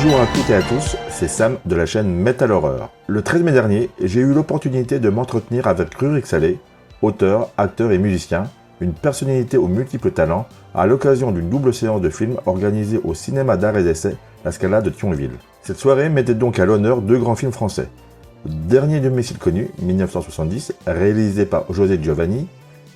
Bonjour à toutes et à tous, c'est Sam de la chaîne Metal Horror. Le 13 mai dernier, j'ai eu l'opportunité de m'entretenir avec Rurik Saleh, auteur, acteur et musicien, une personnalité aux multiples talents, à l'occasion d'une double séance de films organisée au cinéma d'art et d'essai La Scala de Thionville. Cette soirée mettait donc à l'honneur deux grands films français. Dernier domicile connu, 1970, réalisé par José Giovanni,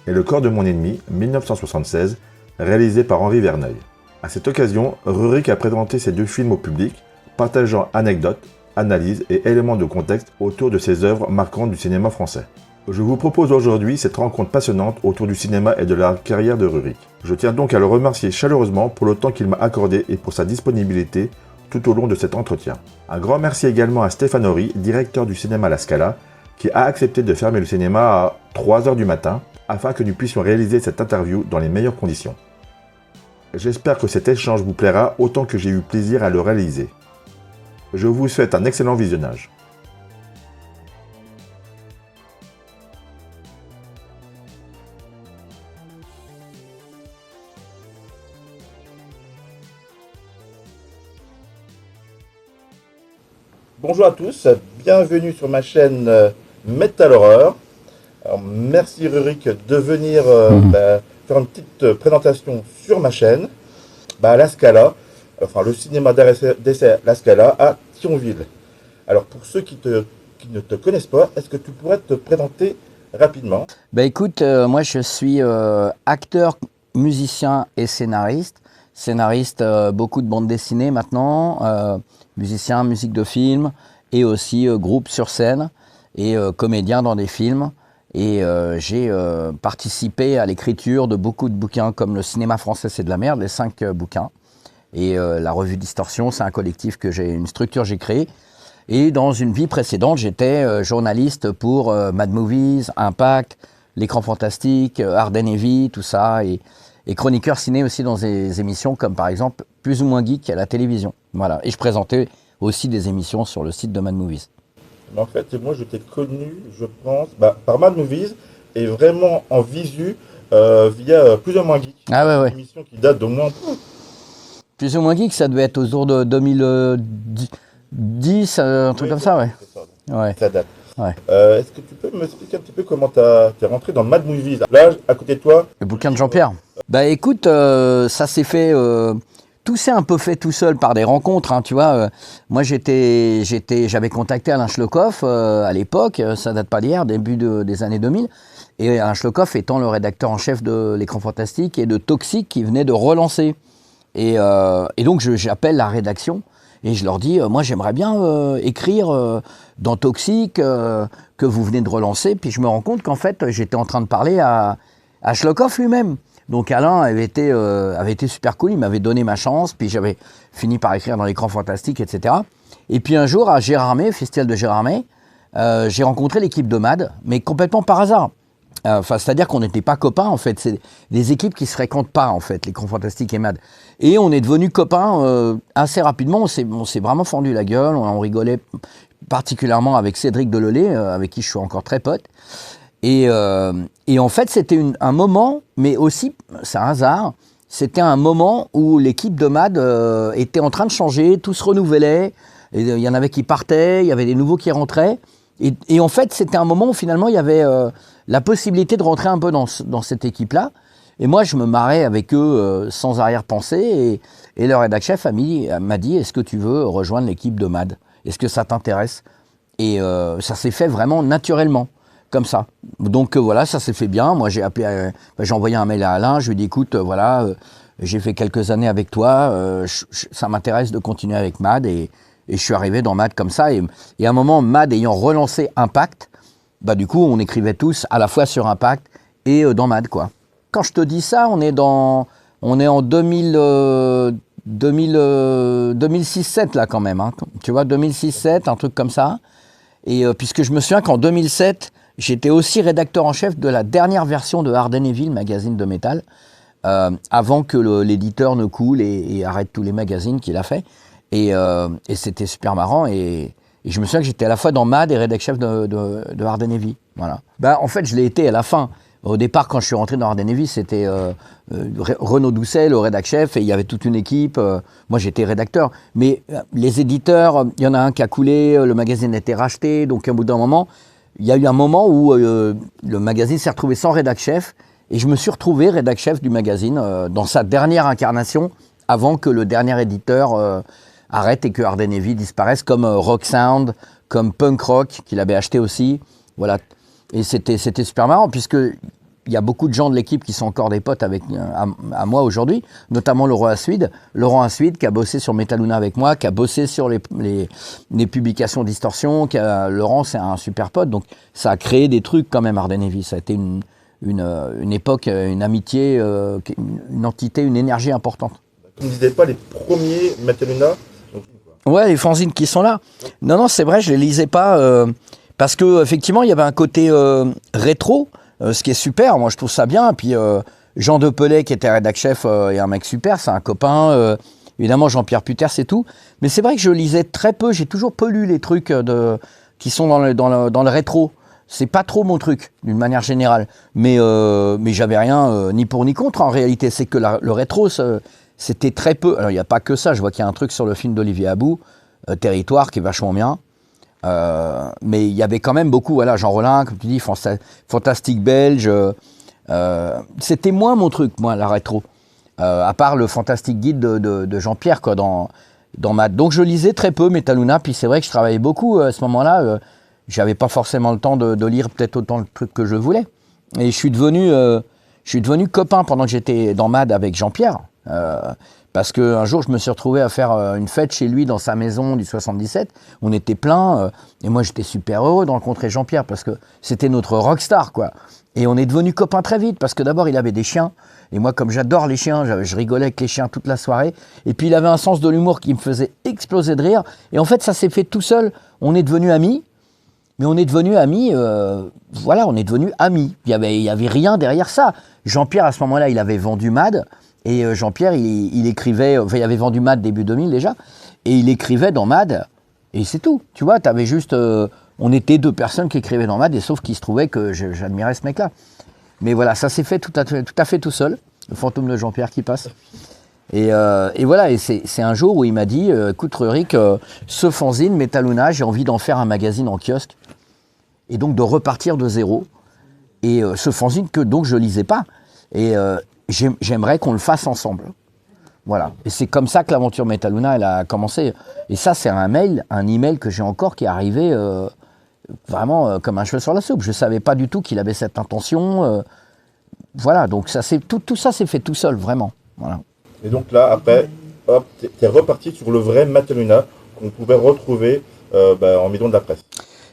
et Le corps de mon ennemi, 1976, réalisé par Henri Verneuil. À cette occasion, Rurik a présenté ces deux films au public, partageant anecdotes, analyses et éléments de contexte autour de ces œuvres marquantes du cinéma français. Je vous propose aujourd'hui cette rencontre passionnante autour du cinéma et de la carrière de Rurik. Je tiens donc à le remercier chaleureusement pour le temps qu'il m'a accordé et pour sa disponibilité tout au long de cet entretien. Un grand merci également à Stéphane Horry, directeur du cinéma La Scala, qui a accepté de fermer le cinéma à 3h du matin afin que nous puissions réaliser cette interview dans les meilleures conditions. J'espère que cet échange vous plaira autant que j'ai eu plaisir à le réaliser. Je vous souhaite un excellent visionnage. Bonjour à tous, bienvenue sur ma chaîne Metal Horror. Alors, merci Rurik de venir faire une petite présentation sur ma chaîne, La Scala, enfin le cinéma d'essai La Scala à Thionville. Alors pour ceux qui ne te connaissent pas, est-ce que tu pourrais te présenter rapidement? Écoute, moi je suis acteur, musicien et scénariste. Scénariste, beaucoup de bandes dessinées maintenant, musicien, musique de film et aussi groupe sur scène et comédien dans des films. Et j'ai participé à l'écriture de beaucoup de bouquins comme Le cinéma français c'est de la merde, les 5 bouquins. Et la revue Distorsion, c'est un collectif une structure que j'ai créée. Et dans une vie précédente, j'étais journaliste pour Mad Movies, Impact, L'Écran Fantastique, Ardennes et Vie, tout ça. Et chroniqueur ciné aussi dans des émissions comme par exemple Plus ou moins Geek à la télévision. Voilà. Et je présentais aussi des émissions sur le site de Mad Movies. Mais en fait, moi je t'ai connu, je pense, par Mad Movies et vraiment en visu via Plus ou moins Geek. Ah ouais. Une émission qui date d'au moins... Plus ou moins Geek, ça devait être autour de 2010, un truc comme ça, ouais. Ouais. Ça date. Ouais. Est-ce que tu peux m'expliquer un petit peu comment tu es rentré dans Mad Movies? Là, à côté de toi. Le bouquin de Jean-Pierre. Écoute, ça s'est fait... Tout s'est un peu fait tout seul par des rencontres, hein, tu vois. Moi, j'avais contacté Alain Schlokoff à l'époque, ça date pas d'hier, début des années 2000. Et Alain Schlokoff étant le rédacteur en chef de L'Écran Fantastique et de Toxic qui venait de relancer. Et donc, j'appelle la rédaction et je leur dis, moi, j'aimerais bien écrire dans Toxic que vous venez de relancer. Puis je me rends compte qu'en fait, j'étais en train de parler à Schlokoff lui-même. Donc Alain avait été super cool, il m'avait donné ma chance, puis j'avais fini par écrire dans L'Écran Fantastique, etc. Et puis un jour, à Gérardmer, festival de Gérardmer, j'ai rencontré l'équipe de Mad, mais complètement par hasard. C'est-à-dire qu'on n'était pas copains, en fait. C'est des équipes qui ne se fréquentent pas, en fait, L'Écran Fantastique et Mad. Et on est devenus copains assez rapidement, on s'est vraiment fendu la gueule, on rigolait particulièrement avec Cédric Delelay, avec qui je suis encore très pote. Et en fait, c'était un moment, mais aussi, c'est un hasard, c'était un moment où l'équipe de Mad était en train de changer, tout se renouvelait, et il y en avait qui partaient, il y avait des nouveaux qui rentraient. Et en fait, c'était un moment où finalement, il y avait la possibilité de rentrer un peu dans cette équipe-là. Et moi, je me marrais avec eux sans arrière-pensée. Et le rédac chef m'a dit, est-ce que tu veux rejoindre l'équipe de Mad? Est-ce que ça t'intéresse? Et ça s'est fait vraiment naturellement. Comme ça. Donc voilà, ça s'est fait bien. Moi, j'ai envoyé un mail à Alain. Je lui ai dit, écoute, j'ai fait quelques années avec toi. Ça m'intéresse de continuer avec Mad. Et je suis arrivé dans Mad comme ça. Et à un moment, Mad ayant relancé Impact, du coup, on écrivait tous à la fois sur Impact et dans Mad, quoi. Quand je te dis ça, on est en 2006-7 là quand même. Hein. Tu vois, 2006-7, un truc comme ça. Et puisque je me souviens qu'en 2007, j'étais aussi rédacteur en chef de la dernière version de Ardennes et Ville, magazine de métal, avant que l'éditeur ne coule et arrête tous les magazines qu'il a fait. Et c'était super marrant. Et je me souviens que j'étais à la fois dans Mad et rédacteur chef de Ardennes et Vie. Voilà. En fait, je l'ai été à la fin. Au départ, quand je suis rentré dans Ardenne et Vie, c'était Renaud Doucet, le rédac-chef, et il y avait toute une équipe. Moi, j'étais rédacteur. Mais les éditeurs, il y en a un qui a coulé, le magazine a été racheté. Donc, au bout d'un moment, il y a eu un moment où le magazine s'est retrouvé sans rédac-chef. Et je me suis retrouvé rédac-chef du magazine dans sa dernière incarnation, avant que le dernier éditeur arrête et que Ardenne et Vie disparaisse, comme Rock Sound, comme Punk Rock, qu'il avait acheté aussi. Voilà. Et c'était super marrant, puisque il y a beaucoup de gens de l'équipe qui sont encore des potes à moi aujourd'hui, notamment Laurent Assuide. Laurent Assuide qui a bossé sur Metaluna avec moi, qui a bossé sur les publications Distorsion. Laurent, c'est un super pote, donc ça a créé des trucs quand même, Ardenne et Vie. Ça a été une époque, une amitié, une entité, une énergie importante. Vous ne lisez pas les premiers Metaluna? Ouais, les fanzines qui sont là. Non, c'est vrai, je les lisais pas parce que effectivement, il y avait un côté rétro, ce qui est super. Moi, je trouve ça bien. Et puis Jean Depelay, qui était rédac-chef, est un mec super, c'est un copain. Évidemment, Jean-Pierre Puter, c'est tout. Mais c'est vrai que je lisais très peu. J'ai toujours peu lu les trucs qui sont dans le rétro. C'est pas trop mon truc, d'une manière générale. Mais j'avais rien ni pour ni contre, en réalité. C'est que le rétro, c'était très peu. Alors, il n'y a pas que ça. Je vois qu'il y a un truc sur le film d'Olivier Abou, Territoire, qui est vachement bien. Mais il y avait quand même beaucoup, voilà, Jean Rollin, comme tu dis, Fantastique Belge. C'était moins mon truc, moi, la rétro. À part le Fantastique Guide de Jean-Pierre, quoi, dans ma... Donc, je lisais très peu Metaluna. Puis c'est vrai que je travaillais beaucoup à ce moment-là. J'avais pas forcément le temps de lire peut-être autant de trucs que je voulais. Et je suis devenu copain pendant que j'étais dans MAD avec Jean-Pierre. Parce qu'un jour, je me suis retrouvé à faire une fête chez lui dans sa maison du 77. On était plein. Et moi, j'étais super heureux de rencontrer Jean-Pierre parce que c'était notre rockstar, quoi. Et on est devenus copains très vite parce que d'abord, il avait des chiens. Et moi, comme j'adore les chiens, je rigolais avec les chiens toute la soirée. Et puis, il avait un sens de l'humour qui me faisait exploser de rire. Et en fait, ça s'est fait tout seul. On est devenus amis. Mais on est devenus amis, voilà, on est devenus amis. Il y avait rien derrière ça. Jean-Pierre, à ce moment-là, il avait vendu MAD. Et Jean-Pierre, il écrivait, enfin, il avait vendu MAD début 2000 déjà. Et il écrivait dans MAD. Et c'est tout. Tu vois, t'avais juste... on était deux personnes qui écrivaient dans MAD. Et sauf qu'il se trouvait que j'admirais ce mec-là. Mais voilà, ça s'est fait tout à fait tout seul. Le fantôme de Jean-Pierre qui passe. Et voilà, et c'est un jour où il m'a dit, écoute Rurik, ce fanzine, Metaluna, j'ai envie d'en faire un magazine en kiosque. Et donc de repartir de zéro. Et ce fanzine que donc je lisais pas. Et j'aimerais qu'on le fasse ensemble. Voilà. Et c'est comme ça que l'aventure Metaluna, elle a commencé. Et ça, c'est un email que j'ai encore qui est arrivé vraiment comme un cheveu sur la soupe. Je savais pas du tout qu'il avait cette intention. Voilà, donc ça, tout ça s'est fait tout seul, vraiment. Voilà. Et donc là, après, hop, t'es reparti sur le vrai Metaluna qu'on pouvait retrouver en milieu de la presse.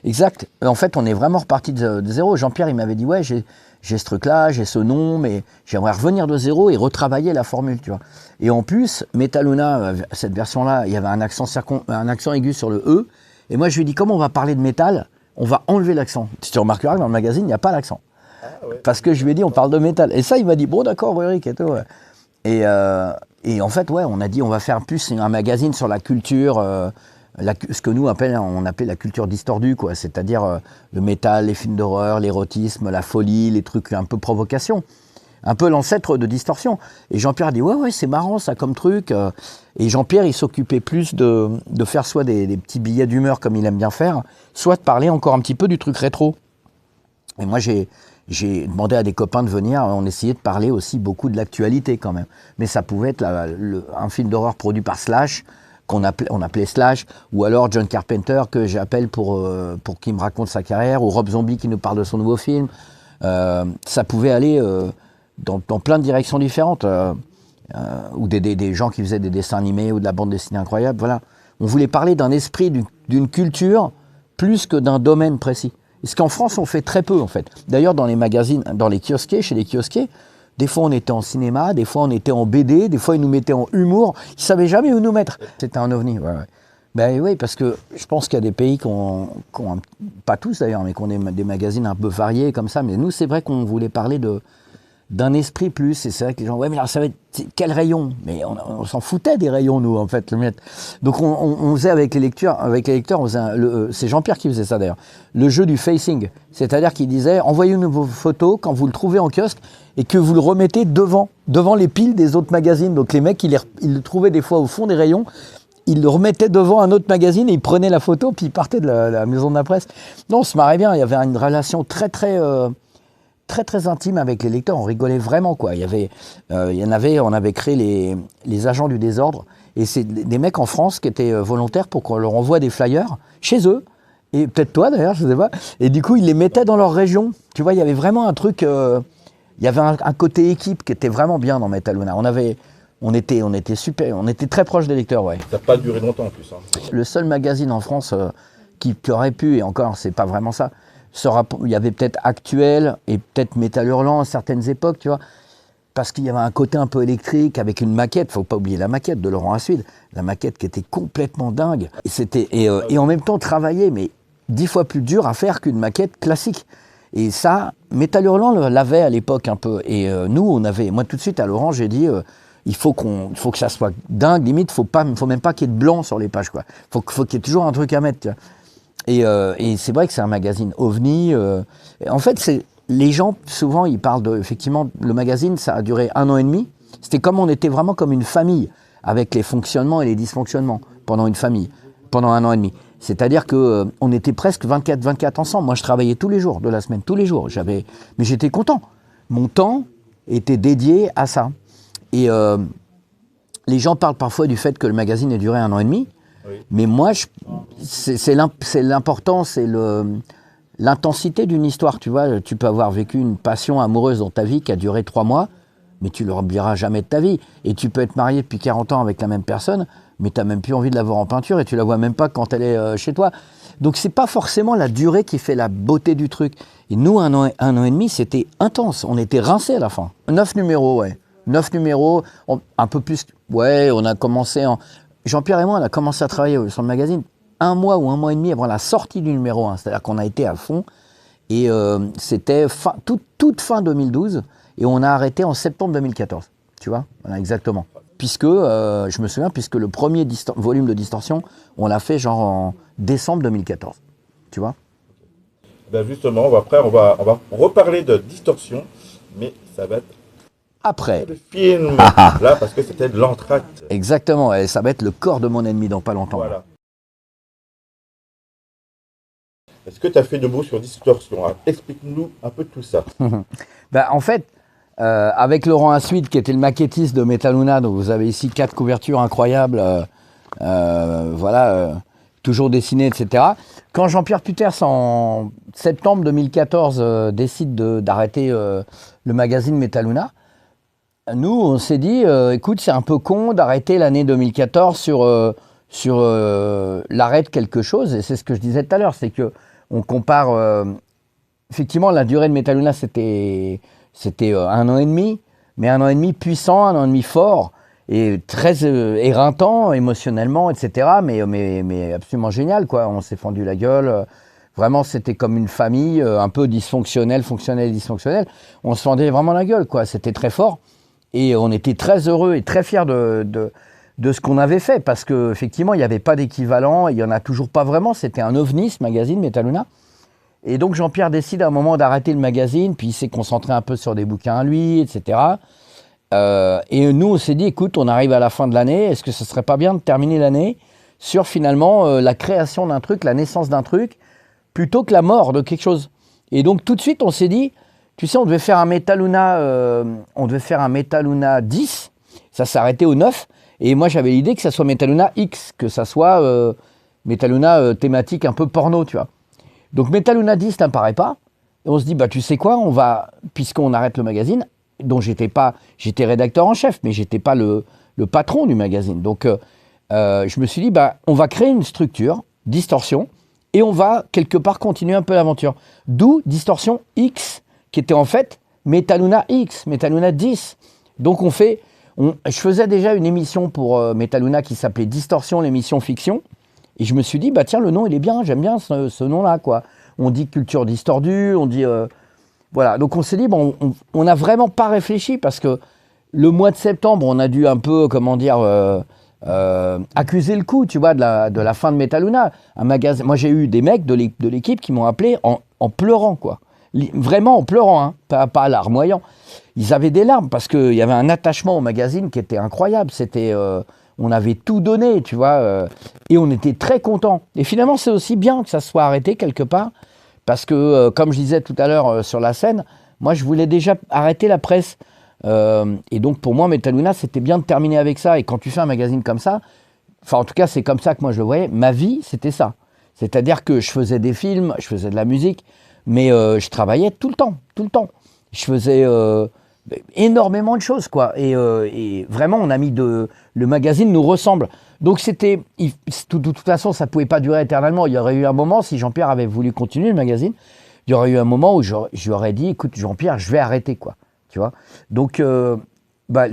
Exact. En fait, on est vraiment reparti de zéro. Jean-Pierre, il m'avait dit, ouais, j'ai ce truc-là, j'ai ce nom, mais j'aimerais revenir de zéro et retravailler la formule, tu vois. Et en plus, Metaluna, cette version-là, il y avait un accent aigu sur le E. Et moi, je lui ai dit, comment on va parler de métal, on va enlever l'accent. Tu remarqueras que dans le magazine, il n'y a pas l'accent. Ah, ouais. Parce que je lui ai dit, on parle de métal. Et ça, il m'a dit, bon, d'accord, Rurik et tout. Ouais. Et en fait, ouais, on a dit, on va faire plus un magazine sur la culture, ce que nous on appelait la culture distordue, quoi. C'est-à-dire le métal, les films d'horreur, l'érotisme, la folie, les trucs un peu provocation. Un peu l'ancêtre de Distorsion. Et Jean-Pierre a dit, ouais, c'est marrant ça comme truc. Et Jean-Pierre, il s'occupait plus de faire soit des petits billets d'humeur comme il aime bien faire, soit de parler encore un petit peu du truc rétro. Et moi, j'ai demandé à des copains de venir, on essayait de parler aussi beaucoup de l'actualité quand même. Mais ça pouvait être un film d'horreur produit par Slash, on appelait Slash, ou alors John Carpenter que j'appelle pour qu'il me raconte sa carrière, ou Rob Zombie qui nous parle de son nouveau film. Ça pouvait aller dans plein de directions différentes, ou des gens qui faisaient des dessins animés ou de la bande dessinée incroyable. Voilà. On voulait parler d'un esprit, d'une culture, plus que d'un domaine précis. Ce qu'en France, on fait très peu, en fait. D'ailleurs, dans les magazines, dans les kiosquiers, chez les kiosquiers, des fois, on était en cinéma, des fois, on était en BD, des fois, ils nous mettaient en humour. Ils ne savaient jamais où nous mettre. C'était un ovni, ouais. Ben oui, parce que je pense qu'il y a des pays qui ont pas tous d'ailleurs, mais qui ont des magazines un peu variés comme ça. Mais nous, c'est vrai qu'on voulait parler d'un esprit plus. Et c'est vrai que les gens, ouais, mais alors ça va être quel rayon? Mais on s'en foutait des rayons, nous, en fait. Donc on faisait avec les lecteurs, on faisait c'est Jean-Pierre qui faisait ça d'ailleurs, le jeu du facing. C'est-à-dire qu'il disait, envoyez-nous vos photos quand vous le trouvez en kiosque et que vous le remettez devant les piles des autres magazines. Donc les mecs, ils le trouvaient des fois au fond des rayons. Ils le remettaient devant un autre magazine et ils prenaient la photo, puis ils partaient de la maison de la presse. Non, on se marrait bien. Il y avait une relation très intime avec les lecteurs. On rigolait vraiment, quoi. On avait créé les agents du désordre. Et c'est des mecs en France qui étaient volontaires pour qu'on leur envoie des flyers chez eux. Et peut-être toi, d'ailleurs, je sais pas. Et du coup, ils les mettaient dans leur région. Tu vois, il y avait vraiment un truc... il y avait un côté équipe qui était vraiment bien dans Metaluna. On était super, on était très proches des lecteurs, ouais. Ça n'a pas duré longtemps en plus. Hein. Le seul magazine en France qui aurait pu, et encore, c'est pas vraiment ça, il y avait peut-être Actuel et peut-être Métal Hurlant à certaines époques, tu vois, parce qu'il y avait un côté un peu électrique avec une maquette, faut pas oublier la maquette de Laurent Assuide, la maquette qui était complètement dingue. Et en même temps travailler, mais 10 fois plus dur à faire qu'une maquette classique. Et ça, Métal Hurlant l'avait à l'époque un peu. Et nous, moi tout de suite à Laurent, j'ai dit... il faut que ça soit dingue, limite, faut même pas qu'il y ait de blanc sur les pages, quoi. Faut qu'il y ait toujours un truc à mettre, tu vois. Et c'est vrai que c'est un magazine ovni. En fait, les gens, souvent, ils parlent effectivement, le magazine, ça a duré 1 an et demi. C'était on était vraiment comme une famille, avec les fonctionnements et les dysfonctionnements, pendant 1 an et demi. C'est-à-dire qu'on était presque 24 ensemble. Moi, je travaillais tous les jours de la semaine, tous les jours. Mais j'étais content. Mon temps était dédié à ça. Et les gens parlent parfois du fait que le magazine ait duré 1 an et demi, oui. Mais moi, c'est l'important, c'est l'intensité d'une histoire. Tu vois, tu peux avoir vécu une passion amoureuse dans ta vie qui a duré 3 mois, mais tu ne le oublieras jamais de ta vie. Et tu peux être marié depuis 40 ans avec la même personne, mais tu n'as même plus envie de la voir en peinture et tu la vois même pas quand elle est chez toi. Donc c'est pas forcément la durée qui fait la beauté du truc. Et nous, 1 an et demi, c'était intense. On était rincés à la fin. 9 numéros, ouais. 9 numéros, un peu plus. Ouais, on a commencé Jean-Pierre et moi, on a commencé à travailler sur le magazine 1 mois ou 1 mois et demi avant la sortie du numéro 1. C'est-à-dire qu'on a été à fond. Et c'était toute fin 2012. Et on a arrêté en septembre 2014. Tu vois, voilà, exactement. Puisque, je me souviens, puisque le premier volume de Distorsion, on l'a fait genre en décembre 2014. Tu vois. Ben justement, après, on va reparler de Distorsion, mais ça va être après le film, là, parce que c'était de l'entracte. Exactement, et ça va être le corps de mon ennemi dans pas longtemps. Voilà. Est-ce que tu as fait de mots sur Distorsion? Explique-nous un peu tout ça. En fait, avec Laurent Assuide, qui était le maquettiste de Metaluna, donc vous avez ici 4 couvertures incroyables, toujours dessinées, etc. Quand Jean-Pierre Puters, en septembre 2014, décide d'arrêter le magazine Metaluna, nous, on s'est dit, écoute, c'est un peu con d'arrêter l'année 2014 sur l'arrêt de quelque chose. Et c'est ce que je disais tout à l'heure, c'est qu'on compare... effectivement, la durée de Metaluna, c'était 1 an et demi, mais 1 an et demi puissant, 1 an et demi fort, et très éreintant émotionnellement, etc. Mais absolument génial, quoi. On s'est fendu la gueule. Vraiment, c'était comme une famille, un peu dysfonctionnelle, fonctionnelle et dysfonctionnelle. On se fendait vraiment la gueule, quoi. C'était très fort. Et on était très heureux et très fiers de ce qu'on avait fait, parce qu'effectivement, il n'y avait pas d'équivalent, il n'y en a toujours pas vraiment. C'était un ovni, ce magazine, Metaluna. Et donc, Jean-Pierre décide à un moment d'arrêter le magazine, puis il s'est concentré un peu sur des bouquins à lui, etc. Et nous, on s'est dit, écoute, on arrive à la fin de l'année, est-ce que ce ne serait pas bien de terminer l'année sur finalement la création d'un truc, la naissance d'un truc, plutôt que la mort de quelque chose. Et donc, tout de suite, on s'est dit, tu sais, on devait faire un Metaluna 10, ça s'est arrêté au 9, et moi, j'avais l'idée que ça soit Metaluna X, que ça soit Metaluna thématique un peu porno, tu vois. Donc, Metaluna 10 n'apparaît pas, et on se dit, tu sais quoi, puisqu'on arrête le magazine, dont j'étais rédacteur en chef, mais j'étais pas le patron du magazine. Donc, je me suis dit, on va créer une structure, Distorsion, et on va quelque part continuer un peu l'aventure. D'où Distorsion X, qui était en fait Metaluna X, Metaluna 10. Donc je faisais déjà une émission pour Metaluna qui s'appelait Distorsion, l'émission fiction. Et je me suis dit, tiens, le nom, il est bien, j'aime bien ce nom-là, quoi. On dit culture distordue, on dit... Voilà, donc on s'est dit, bon, on n'a vraiment pas réfléchi parce que le mois de septembre, on a dû un peu, comment dire, accuser le coup, tu vois, de la fin de Metaluna. Un magasin. Moi, j'ai eu des mecs de l'équipe qui m'ont appelé en pleurant, quoi. Vraiment en pleurant, hein, pas larmoyant. Ils avaient des larmes parce qu'il y avait un attachement au magazine qui était incroyable. C'était, on avait tout donné, tu vois, et on était très contents. Et finalement, c'est aussi bien que ça soit arrêté quelque part parce que, comme je disais tout à l'heure sur la scène, moi, je voulais déjà arrêter la presse. Et donc, pour moi, Metaluna, c'était bien de terminer avec ça. Et quand tu fais un magazine comme ça, enfin, en tout cas, c'est comme ça que moi, je le voyais. Ma vie, c'était ça. C'est-à-dire que je faisais des films, je faisais de la musique, mais je travaillais tout le temps, tout le temps. Je faisais énormément de choses, quoi. Et vraiment, on a mis le magazine nous ressemble. Donc, c'était... De toute façon, ça ne pouvait pas durer éternellement. Il y aurait eu un moment, si Jean-Pierre avait voulu continuer le magazine, il y aurait eu un moment où je lui aurais dit, écoute, Jean-Pierre, je vais arrêter, quoi. Tu vois, donc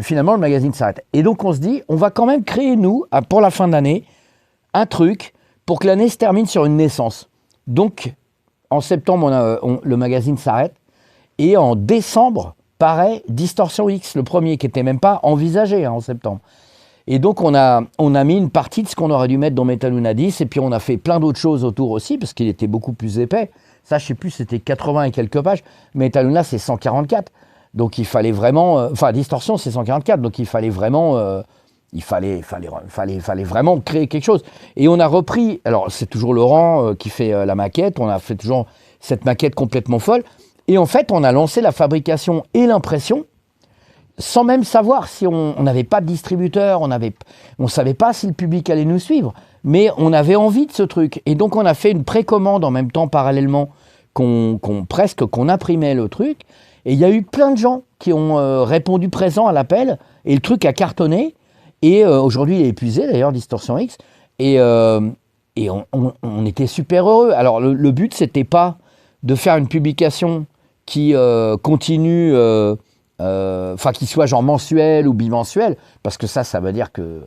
finalement le magazine s'arrête. Et donc on se dit, on va quand même créer nous, pour la fin d'année, un truc pour que l'année se termine sur une naissance. Donc en septembre, le magazine s'arrête et en décembre paraît Distorsion X, le premier qui n'était même pas envisagé en septembre. Et donc on a mis une partie de ce qu'on aurait dû mettre dans Metaluna 10 et puis on a fait plein d'autres choses autour aussi parce qu'il était beaucoup plus épais. Ça je sais plus, c'était 80 et quelques pages. Metaluna c'est 144. Donc il fallait vraiment, Distorsion c'est 144, donc il fallait vraiment, il fallait vraiment créer quelque chose. Et on a repris, alors c'est toujours Laurent qui fait la maquette, on a fait toujours cette maquette complètement folle. Et en fait, on a lancé la fabrication et l'impression sans même savoir si on n'avait pas de distributeur, on savait pas si le public allait nous suivre, mais on avait envie de ce truc. Et donc on a fait une précommande en même temps parallèlement qu'on imprimait le truc. Et il y a eu plein de gens qui ont répondu présent à l'appel, et le truc a cartonné, et aujourd'hui il est épuisé d'ailleurs, Distorsion X, et on était super heureux. Alors le but c'était pas de faire une publication qui continue, qui soit genre mensuelle ou bimensuelle, parce que ça veut dire que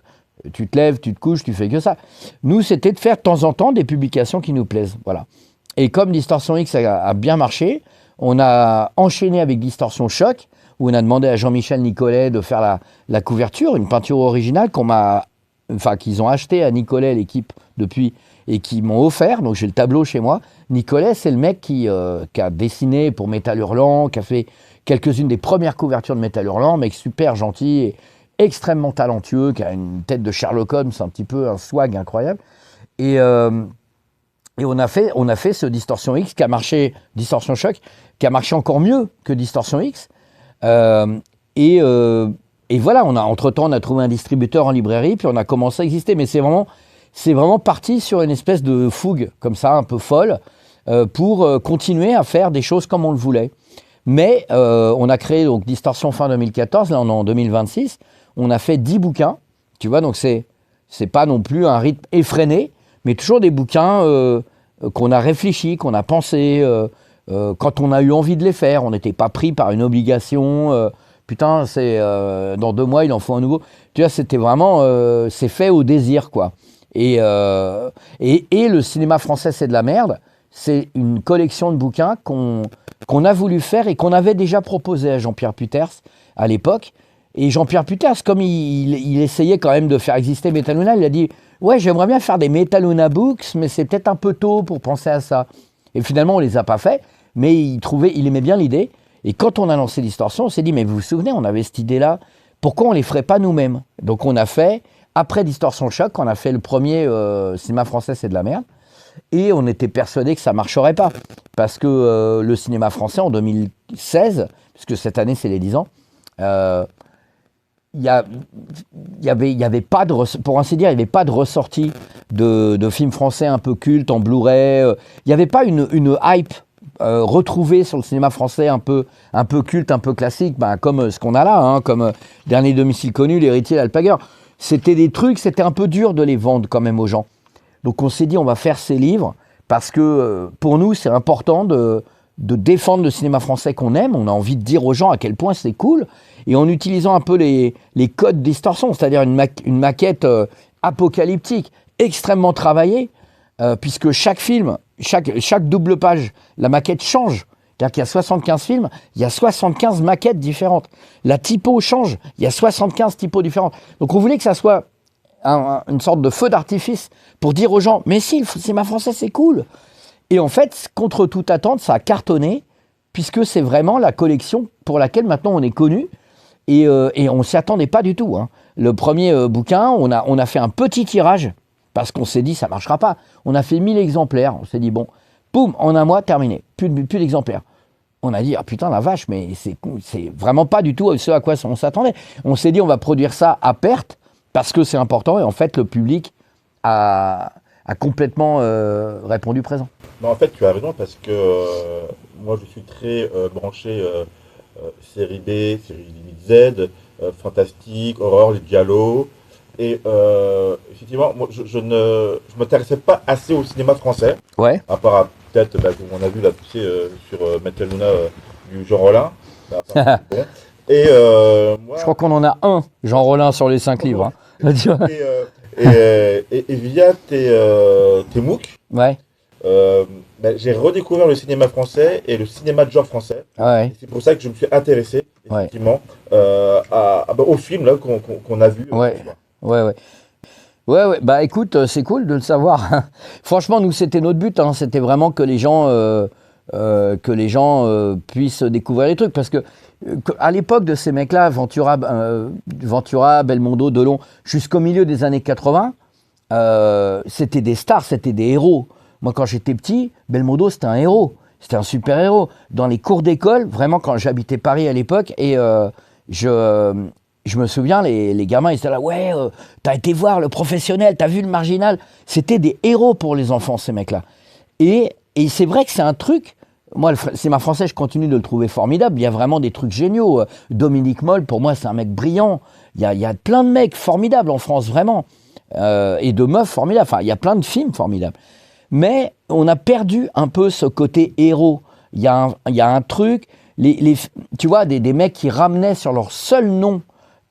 tu te lèves, tu te couches, tu fais que ça. Nous c'était de faire de temps en temps des publications qui nous plaisent, voilà. Et comme Distorsion X a bien marché, on a enchaîné avec Distorsion Choc, où on a demandé à Jean-Michel Nicolet de faire la couverture, une peinture originale qu'ils ont acheté à Nicolet, l'équipe, depuis, et qui m'ont offert. Donc j'ai le tableau chez moi. Nicolet, c'est le mec qui a dessiné pour Métal Hurlant, qui a fait quelques-unes des premières couvertures de Métal Hurlant, mec super gentil et extrêmement talentueux, qui a une tête de Sherlock Holmes, un petit peu un swag incroyable. Et on a fait ce Distorsion X qui a marché, Distorsion Choc, qui a marché encore mieux que Distorsion X. Et voilà, entre-temps, on a trouvé un distributeur en librairie, puis on a commencé à exister. Mais c'est vraiment parti sur une espèce de fougue, comme ça, un peu folle, pour continuer à faire des choses comme on le voulait. Mais on a créé donc Distorsion fin 2014, là on est en 2026. On a fait 10 bouquins, tu vois, donc c'est pas non plus un rythme effréné, mais toujours des bouquins qu'on a réfléchi, qu'on a pensé, quand on a eu envie de les faire. On n'était pas pris par une obligation. Putain, dans 2 mois, il en faut un nouveau. Tu vois, c'était vraiment, c'est fait au désir, quoi. Et le cinéma français, c'est de la merde. C'est une collection de bouquins qu'on a voulu faire et qu'on avait déjà proposé à Jean-Pierre Puters à l'époque. Et Jean-Pierre Puters, comme il essayait quand même de faire exister Metaluna, il a dit « Ouais, j'aimerais bien faire des Metaluna Books, mais c'est peut-être un peu tôt pour penser à ça. » Et finalement, on ne les a pas fait, mais il aimait bien l'idée. Et quand on a lancé Distorsion, on s'est dit « Mais vous vous souvenez, on avait cette idée-là, pourquoi on ne les ferait pas nous-mêmes ?» Donc on a fait, après Distorsion Choc, on a fait le premier cinéma français, c'est de la merde. Et on était persuadé que ça ne marcherait pas. Parce que le cinéma français, en 2016, puisque cette année, c'est les 10 ans, il y avait pas de, pour ainsi dire, il n'y avait pas de ressortie de films français un peu cultes en Blu-ray. Il n'y avait pas une hype retrouvée sur le cinéma français un peu culte, un peu classique, comme ce qu'on a là, hein, comme Dernier domicile connu, L'héritier, l'Alpagueur. C'était des trucs, c'était un peu dur de les vendre quand même aux gens. Donc on s'est dit, on va faire ces livres parce que pour nous, c'est important de défendre le cinéma français qu'on aime. On a envie de dire aux gens à quel point c'est cool. Et en utilisant un peu les codes Distorsion, c'est-à-dire une maquette apocalyptique, extrêmement travaillée, puisque chaque film, chaque double page, la maquette change. C'est-à-dire qu'il y a 75 films, il y a 75 maquettes différentes. La typo change, il y a 75 typos différentes. Donc on voulait que ça soit une sorte de feu d'artifice pour dire aux gens « Mais si, le cinéma français, c'est cool !» Et en fait, contre toute attente, ça a cartonné, puisque c'est vraiment la collection pour laquelle maintenant on est connu. Et on ne s'y attendait pas du tout. Hein. Le premier bouquin, on a fait un petit tirage, parce qu'on s'est dit, ça ne marchera pas. On a fait 1000 exemplaires. On s'est dit, bon, boum, en un mois, terminé. Plus d'exemplaires. On a dit, ah putain, la vache, mais c'est vraiment pas du tout ce à quoi on s'attendait. On s'est dit, on va produire ça à perte, parce que c'est important. Et en fait, le public a complètement répondu présent. Non, en fait, tu as raison, parce que moi, je suis très branché série B, série limite Z, fantastique, horreur, les giallo. Et effectivement, moi, je m'intéressais pas assez au cinéma français. Ouais. À part peut-être, comme on a vu là, tu sais, sur Metal Luna du Jean Rollin. Bon. Et moi, je crois qu'on en a un, Jean Rollin, sur les 5 livres. Hein. et via tes MOOC, ouais. J'ai redécouvert le cinéma français et le cinéma de genre français. Ouais. Et c'est pour ça que je me suis intéressé, effectivement, au film là, qu'on a vu. Ouais. Bah écoute, c'est cool de le savoir. Franchement, nous, c'était notre but. Hein. C'était vraiment que les gens, puissent découvrir les trucs. Parce que à l'époque de ces mecs-là, Ventura, Belmondo, Delon, jusqu'au milieu des années 80, c'était des stars, c'était des héros. Moi, quand j'étais petit, Belmondo, c'était un héros. C'était un super-héros. Dans les cours d'école, vraiment, quand j'habitais Paris à l'époque, et je me souviens, les gamins, ils étaient là, ouais, t'as été voir le professionnel, t'as vu le marginal. C'était des héros pour les enfants, ces mecs-là. Et c'est vrai que c'est un truc, moi, le cinéma français, je continue de le trouver formidable. Il y a vraiment des trucs géniaux. Dominique Moll, pour moi, c'est un mec brillant. Il y a plein de mecs formidables en France, vraiment. Et de meufs formidables. Enfin, il y a plein de films formidables. Mais on a perdu un peu ce côté héros. Il y a un truc, tu vois, des mecs qui ramenaient sur leur seul nom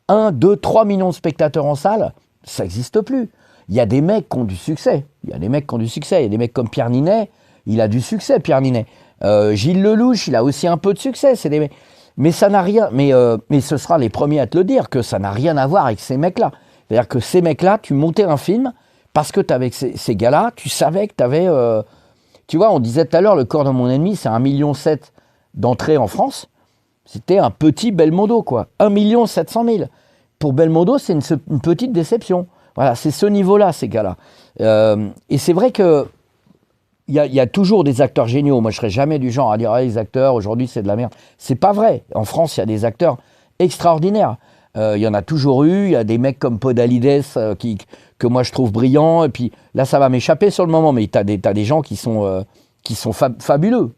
1, 2, 3 millions de spectateurs en salle, ça n'existe plus. Il y a des mecs qui ont du succès. Il y a des mecs comme Pierre Ninet, il a du succès, Pierre Ninet. Gilles Lelouch, il a aussi un peu de succès. C'est des mecs. Mais ça n'a rien. Mais ce sera les premiers à te le dire, que ça n'a rien à voir avec ces mecs-là. C'est-à-dire que ces mecs-là, tu montais un film, parce que tu avais ces gars-là, tu savais que tu avais... tu vois, on disait tout à l'heure, Le corps de mon ennemi, c'est 1,7 million d'entrées en France. C'était un petit Belmondo, quoi. 1 700 000. Pour Belmondo, c'est une petite déception. Voilà, c'est ce niveau-là, ces gars-là. Et c'est vrai que il y a toujours des acteurs géniaux. Moi, je ne serais jamais du genre à dire les acteurs, aujourd'hui, c'est de la merde. C'est pas vrai. En France, il y a des acteurs extraordinaires. Il y en a toujours eu. Il y a des mecs comme Podalides que moi, je trouve brillants. Et puis là, ça va m'échapper sur le moment, mais tu as des gens qui sont fabuleux.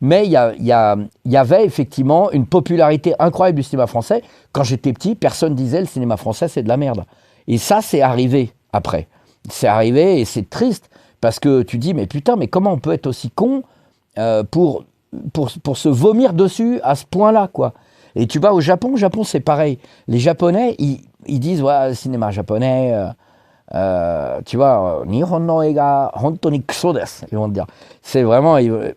Mais il y avait effectivement une popularité incroyable du cinéma français. Quand j'étais petit, personne disait le cinéma français, c'est de la merde. Et ça, c'est arrivé après. C'est arrivé et c'est triste parce que tu dis, mais putain, mais comment on peut être aussi con pour se vomir dessus à ce point-là, quoi. Et tu vas au Japon, c'est pareil. Les Japonais, ils disent, ouais, le cinéma japonais... tu vois, Nihon no eiga hontou ni kuso desu, ils vont te dire. C'est vraiment, ils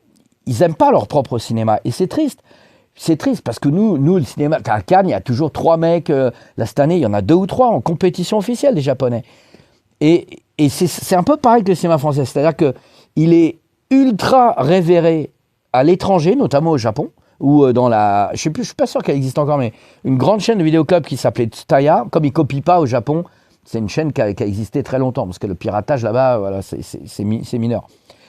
aiment pas leur propre cinéma. Et c'est triste. C'est triste parce que nous le cinéma, à Cannes, il y a toujours 3 mecs. Là, cette année, il y en a 2 ou 3 en compétition officielle des Japonais. Et c'est un peu pareil que le cinéma français. C'est-à-dire qu'il est ultra révéré à l'étranger, notamment au Japon, ou dans je suis pas sûr qu'elle existe encore, mais une grande chaîne de vidéoclub qui s'appelait Tsutaya, comme ils ne copient pas au Japon. C'est une chaîne qui a existé très longtemps, parce que le piratage là-bas, voilà, c'est mineur.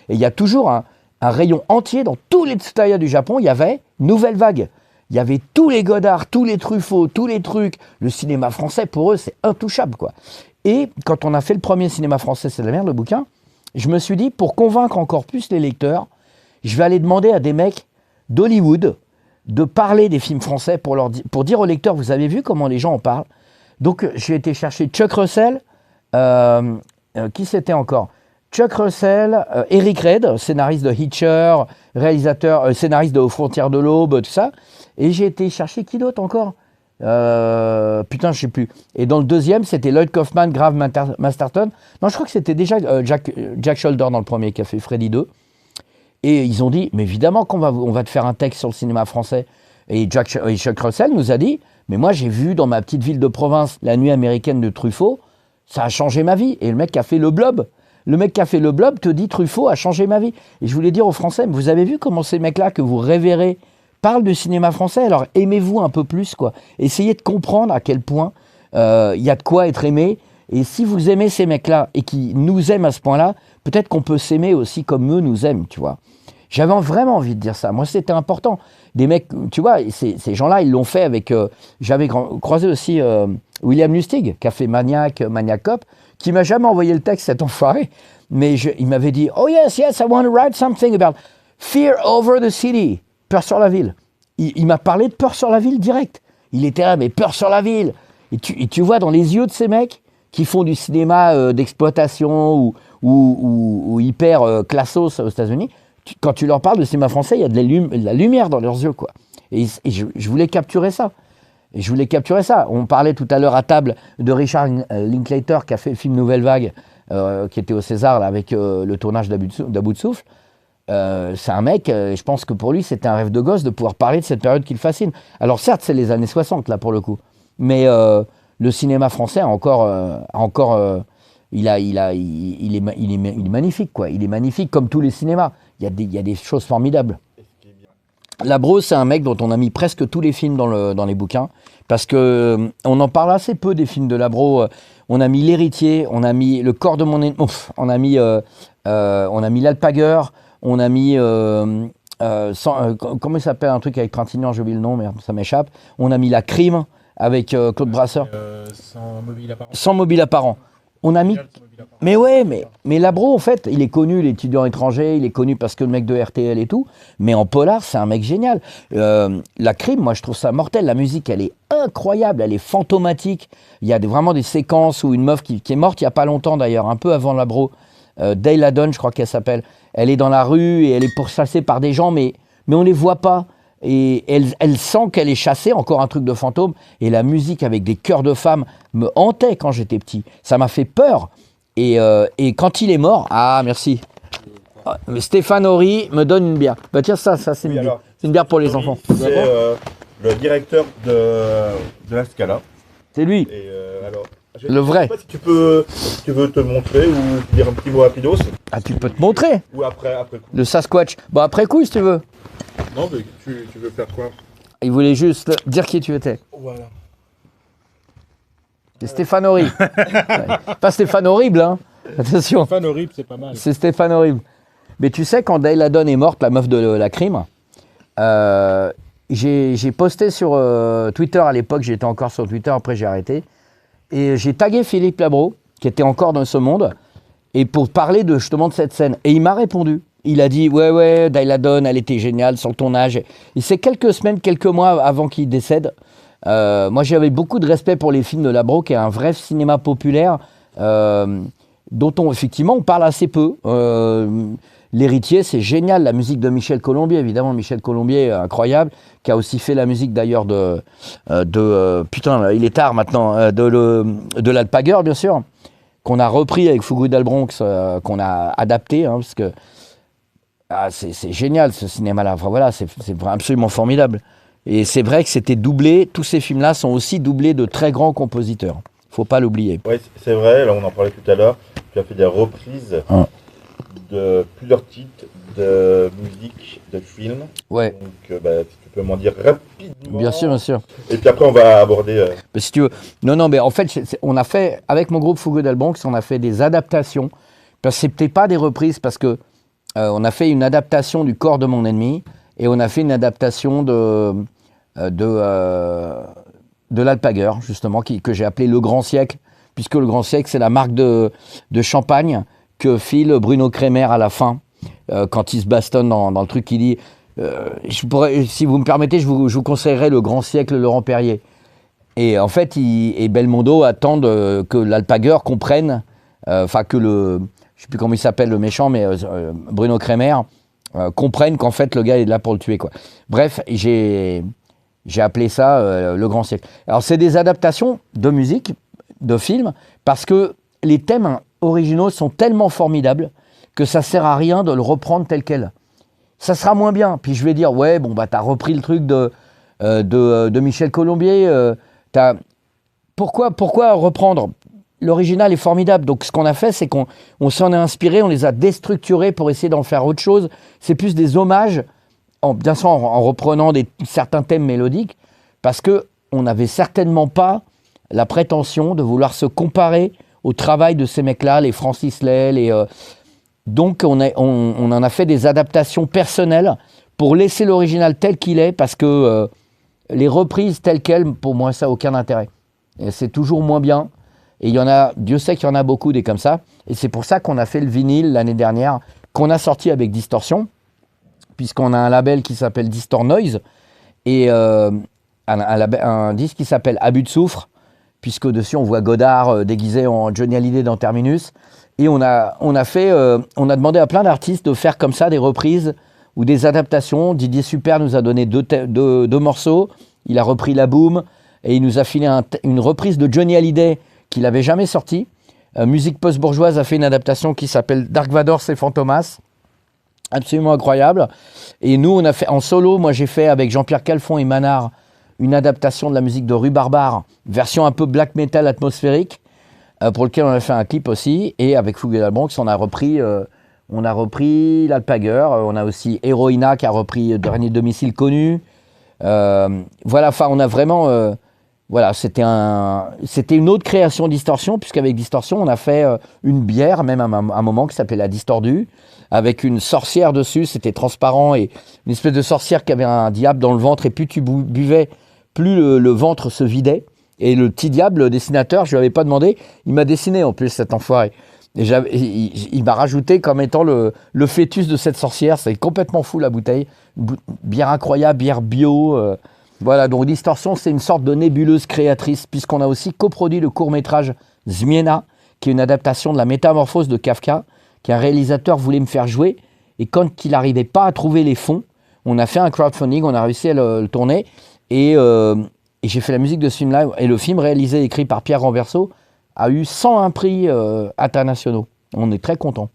Et il y a toujours un rayon entier, dans tous les Tsutaya du Japon, il y avait Nouvelle Vague. Il y avait tous les Godard, tous les Truffaut, tous les trucs. Le cinéma français, pour eux, c'est intouchable, quoi. Et quand on a fait le premier cinéma français, c'est de la merde, le bouquin, je me suis dit, pour convaincre encore plus les lecteurs, je vais aller demander à des mecs d'Hollywood de parler des films français pour dire aux lecteurs, vous avez vu comment les gens en parlent. Donc, j'ai été chercher Chuck Russell, qui c'était encore Chuck Russell, Eric Red, scénariste de Hitcher, scénariste de Aux frontières de l'aube, tout ça. Et j'ai été chercher qui d'autre encore putain, je sais plus. Et dans le deuxième, c'était Lloyd Kaufman, Grave Masterton. Non, je crois que c'était déjà Jack Sholder dans le premier qui a fait Freddy 2. Et ils ont dit, mais évidemment on va te faire un texte sur le cinéma français. Et Chuck Russell nous a dit, mais moi j'ai vu dans ma petite ville de province La Nuit américaine de Truffaut, ça a changé ma vie. Et le mec qui a fait Le Blob te dit Truffaut a changé ma vie. Et je voulais dire aux Français, vous avez vu comment ces mecs-là que vous révérez parlent du cinéma français, alors aimez-vous un peu plus, quoi. Essayez de comprendre à quel point il y a de quoi être aimé. Et si vous aimez ces mecs-là et qui nous aiment à ce point-là, peut-être qu'on peut s'aimer aussi comme eux nous aiment, tu vois. J'avais vraiment envie de dire ça. Moi, c'était important. Des mecs, tu vois, ces gens-là, ils l'ont fait avec... j'avais croisé aussi William Lustig, qui a fait Maniac Cop, qui m'a jamais envoyé le texte, cet enfoiré. Mais il m'avait dit, oh yes, I want to write something about fear over the city. Peur sur la ville. Il m'a parlé de peur sur la ville direct. Il était là, mais peur sur la ville. Et tu vois dans les yeux de ces mecs qui font du cinéma d'exploitation ou hyper classos aux États-Unis, quand tu leur parles de cinéma français, il y a de la lumière dans leurs yeux, quoi. Et je voulais capturer ça. On parlait tout à l'heure à table de Richard Linklater qui a fait le film Nouvelle Vague, qui était au César là, avec le tournage d'À bout de souffle. C'est un mec, je pense que pour lui, c'était un rêve de gosse de pouvoir parler de cette période qui le fascine. Alors certes, c'est les années 60, là, pour le coup. Mais le cinéma français il est magnifique, quoi. Il est magnifique, comme tous les cinémas. Il y a des choses formidables. Labro, c'est un mec dont on a mis presque tous les films dans les bouquins, parce que on en parle assez peu des films de Labro. On a mis L'Héritier, on a mis Le corps de mon ennemi, on a mis L'Alpagueur, on a mis comment il s'appelle, un truc avec Trintignant, j'ai oublié le nom, merde, ça m'échappe. On a mis La Crime avec Claude Brasseur. Sans mobile apparent. On a mis. Mais ouais, mais Labro, en fait, il est connu, l'étudiant étranger, il est connu parce que le mec de RTL et tout, mais en polar, c'est un mec génial. La Crime, moi, je trouve ça mortel. La musique, elle est incroyable, elle est fantomatique. Il y a vraiment des séquences où une meuf qui est morte il n'y a pas longtemps, d'ailleurs, un peu avant Labro, Dale Haddon, je crois qu'elle s'appelle, elle est dans la rue et elle est pourchassée par des gens, mais on ne les voit pas. Et elle sent qu'elle est chassée, encore un truc de fantôme. Et la musique avec des chœurs de femmes me hantait quand j'étais petit. Ça m'a fait peur. Et quand il est mort, ah merci. Stéphane Horry me donne une bière. Bah tiens, ça c'est une bière. C'est une bière pour les enfants. C'est le directeur de la Scala. C'est lui. Et alors, le vrai. Je sais pas si tu veux te montrer ou dire un petit mot rapidos. Ah, tu peux te montrer. Ou après coup. Le Sasquatch. Bon, après coup, si tu veux. Non, mais tu veux faire quoi? Il voulait juste dire qui tu étais. Voilà. C'est Stéphane Horry. Pas Stéphane Horrible, hein. Attention. Stéphane Horrible, c'est pas mal. C'est Stéphane Horrible. Mais tu sais, quand Dale Haddon est morte, la meuf de La Crime, j'ai posté sur Twitter à l'époque, j'étais encore sur Twitter, après j'ai arrêté, et j'ai tagué Philippe Labro, qui était encore dans ce monde, et pour parler justement de cette scène. Et il m'a répondu. Il a dit, ouais, Dale Haddon, elle était géniale sur ton âge. Et c'est quelques semaines, quelques mois avant qu'il décède. Moi, j'avais beaucoup de respect pour les films de Labro, qui est un vrai cinéma populaire, dont effectivement, on parle assez peu. L'Héritier, c'est génial. La musique de Michel Colombier, évidemment, Michel Colombier, incroyable, qui a aussi fait la musique d'ailleurs putain, il est tard maintenant, de l'Alpagueur, bien sûr, qu'on a repris avec Fugu Dal Bronx, qu'on a adapté, hein, parce que c'est génial ce cinéma-là. Enfin, voilà, c'est absolument formidable. Et c'est vrai que c'était doublé, tous ces films-là sont aussi doublés de très grands compositeurs. Faut pas l'oublier. Oui, c'est vrai, là on en parlait tout à l'heure, tu as fait des reprises de plusieurs titres de musique, de films. Ouais. Donc si tu peux m'en dire rapidement. Bien sûr, bien sûr. Et puis après on va aborder... Mais si tu veux. Non, mais en fait, on a fait, avec mon groupe Fugu Dal Bronx, on a fait des adaptations. Parce que c'était pas des reprises, parce que on a fait une adaptation du Corps de mon ennemi, et on a fait une adaptation de l'Alpagueur, justement, que j'ai appelé Le Grand Siècle, puisque Le Grand Siècle, c'est la marque de champagne que file Bruno Kremer à la fin, quand il se bastonne dans le truc, il dit si vous me permettez, je vous conseillerais Le Grand Siècle Laurent Perrier. Et en fait, et Belmondo attendent que l'Alpagueur comprenne, que je ne sais plus comment il s'appelle le méchant, mais Bruno Kremer comprenne qu'en fait le gars est là pour le tuer, quoi. Bref, j'ai appelé ça Le Grand Siècle. Alors c'est des adaptations de musique, de films, parce que les thèmes originaux sont tellement formidables que ça sert à rien de le reprendre tel quel. ça sera moins bien. Puis je vais dire, ouais, bon, bah, t'as repris le truc de Michel Colombier. Pourquoi reprendre? L'original est formidable. Donc, ce qu'on a fait, c'est qu'on s'en est inspiré, on les a déstructurés pour essayer d'en faire autre chose. C'est plus des hommages, bien sûr, en reprenant certains thèmes mélodiques, parce qu'on n'avait certainement pas la prétention de vouloir se comparer au travail de ces mecs-là, les Francis Lay, donc, on en a fait des adaptations personnelles pour laisser l'original tel qu'il est, parce que les reprises telles quelles, pour moi, ça n'a aucun intérêt. Et c'est toujours moins bien. Et il y en a, Dieu sait qu'il y en a beaucoup des comme ça. Et c'est pour ça qu'on a fait le vinyle l'année dernière, qu'on a sorti avec Distortion, puisqu'on a un label qui s'appelle Distor Noise, et un disque qui s'appelle Abus de soufre, puisque dessus on voit Godard déguisé en Johnny Hallyday dans Terminus. Et on a demandé à plein d'artistes de faire comme ça des reprises ou des adaptations. Didier Super nous a donné deux morceaux. Il a repris La Boom et il nous a filé une reprise de Johnny Hallyday qu'il n'avait jamais sortie. Musique Post-Bourgeoise a fait une adaptation qui s'appelle Dark Vador, c'est Fantomas. Absolument incroyable. Et nous, on a fait en solo. Moi, j'ai fait avec Jean-Pierre Calfon et Manard une adaptation de la musique de Rue Barbare, version un peu black metal atmosphérique, pour lequel on a fait un clip aussi. Et avec Fougue de la Bronx, on a repris l'Alpager. On a aussi Heroina qui a repris Dernier Domicile Connu. Voilà, enfin, on a vraiment... voilà, c'était une autre création Distorsion, puisqu'avec Distorsion, on a fait une bière, même à un moment, qui s'appelait la Distordue, avec une sorcière dessus, c'était transparent, et une espèce de sorcière qui avait un diable dans le ventre, et plus tu buvais, plus le ventre se vidait. Et le petit diable, le dessinateur, je lui avais pas demandé, il m'a dessiné en plus, cet enfoiré. Et il m'a rajouté comme étant le fœtus de cette sorcière. C'est complètement fou la bouteille. Bière incroyable, bière bio. Voilà, donc Distorsion, c'est une sorte de nébuleuse créatrice, puisqu'on a aussi coproduit le court-métrage Zmiena, qui est une adaptation de la Métamorphose de Kafka, qu'un réalisateur voulait me faire jouer. Et quand il n'arrivait pas à trouver les fonds, on a fait un crowdfunding, on a réussi à le tourner. Et j'ai fait la musique de ce film-là. Et le film, réalisé et écrit par Pierre Renverso, a eu 101 prix internationaux. On est très contents.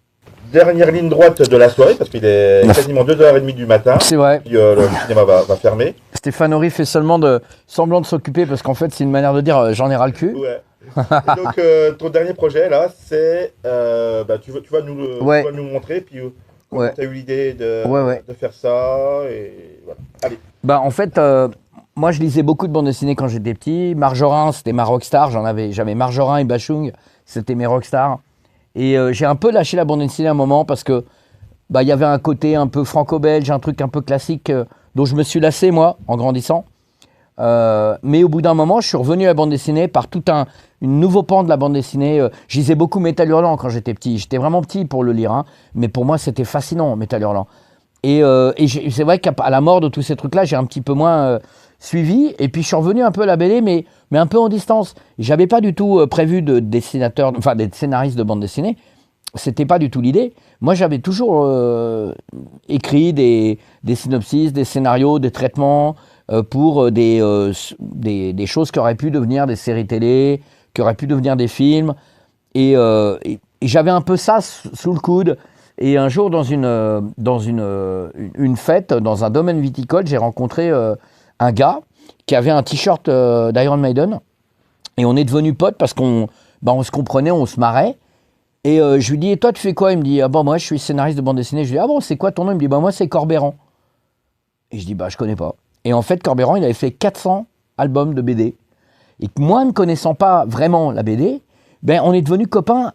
Dernière ligne droite de la soirée, parce qu'il est quasiment 2h30 du matin. C'est vrai. Puis, le cinéma va fermer. Stéphane Horry fait seulement semblant de s'occuper, parce qu'en fait, c'est une manière de dire j'en ai ras le cul. Ouais. Et donc, ton dernier projet, là, c'est... tu vas nous montrer, puis comment tu as eu l'idée de faire ça, et voilà. Allez. En fait... moi, je lisais beaucoup de bandes dessinées quand j'étais petit. Marjorin, c'était ma rockstar. J'avais Marjorin et Bachung, c'était mes rockstars. Et j'ai un peu lâché la bande dessinée à un moment parce que y avait un côté un peu franco-belge, un truc un peu classique dont je me suis lassé, moi, en grandissant. Mais au bout d'un moment, je suis revenu à la bande dessinée par une nouveau pan de la bande dessinée. Je lisais beaucoup Métal Hurlant quand j'étais petit. J'étais vraiment petit pour le lire, hein, mais pour moi, c'était fascinant, Métal Hurlant. Et c'est vrai qu'à la mort de tous ces trucs-là, j'ai un petit peu moins... suivi, et puis je suis revenu un peu à la BD, mais un peu en distance. J'avais pas du tout prévu des scénaristes de bande dessinée. C'était pas du tout l'idée. Moi, j'avais toujours écrit des synopsis, des scénarios, des traitements pour des choses qui auraient pu devenir des séries télé, qui auraient pu devenir des films. Et j'avais un peu ça sous le coude. Et un jour, dans une fête, dans un domaine viticole, j'ai rencontré un gars qui avait un t-shirt d'Iron Maiden, et on est devenus potes parce qu'on se comprenait, on se marrait. Et je lui dis, et toi tu fais quoi? Il me dit, moi je suis scénariste de bande dessinée. Je lui dis, ah bon, c'est quoi ton nom? Il me dit, moi c'est Corbeyran. Et je dis, je connais pas. Et en fait, Corbeyran, il avait fait 400 albums de BD. Et moi, ne connaissant pas vraiment la BD, on est devenus copains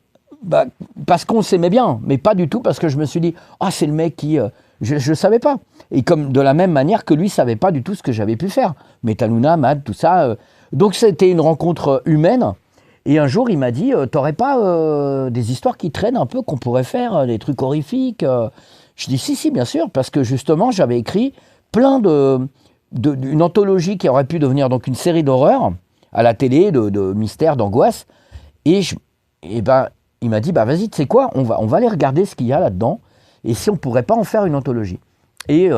parce qu'on s'aimait bien, mais pas du tout parce que je me suis dit, c'est le mec qui... Je savais pas. Et comme de la même manière que lui savait pas du tout ce que j'avais pu faire. Metaluna, Mad, tout ça. Donc c'était une rencontre humaine. Et un jour, il m'a dit, t'aurais pas des histoires qui traînent un peu, qu'on pourrait faire, des trucs horrifiques? Je dis, si, bien sûr, parce que justement, j'avais écrit plein d'une anthologie qui aurait pu devenir donc une série d'horreur à la télé, de mystères, d'angoisse. Et il m'a dit, vas-y, tu sais quoi, on va aller regarder ce qu'il y a là-dedans. Et si on ne pourrait pas en faire une anthologie. Et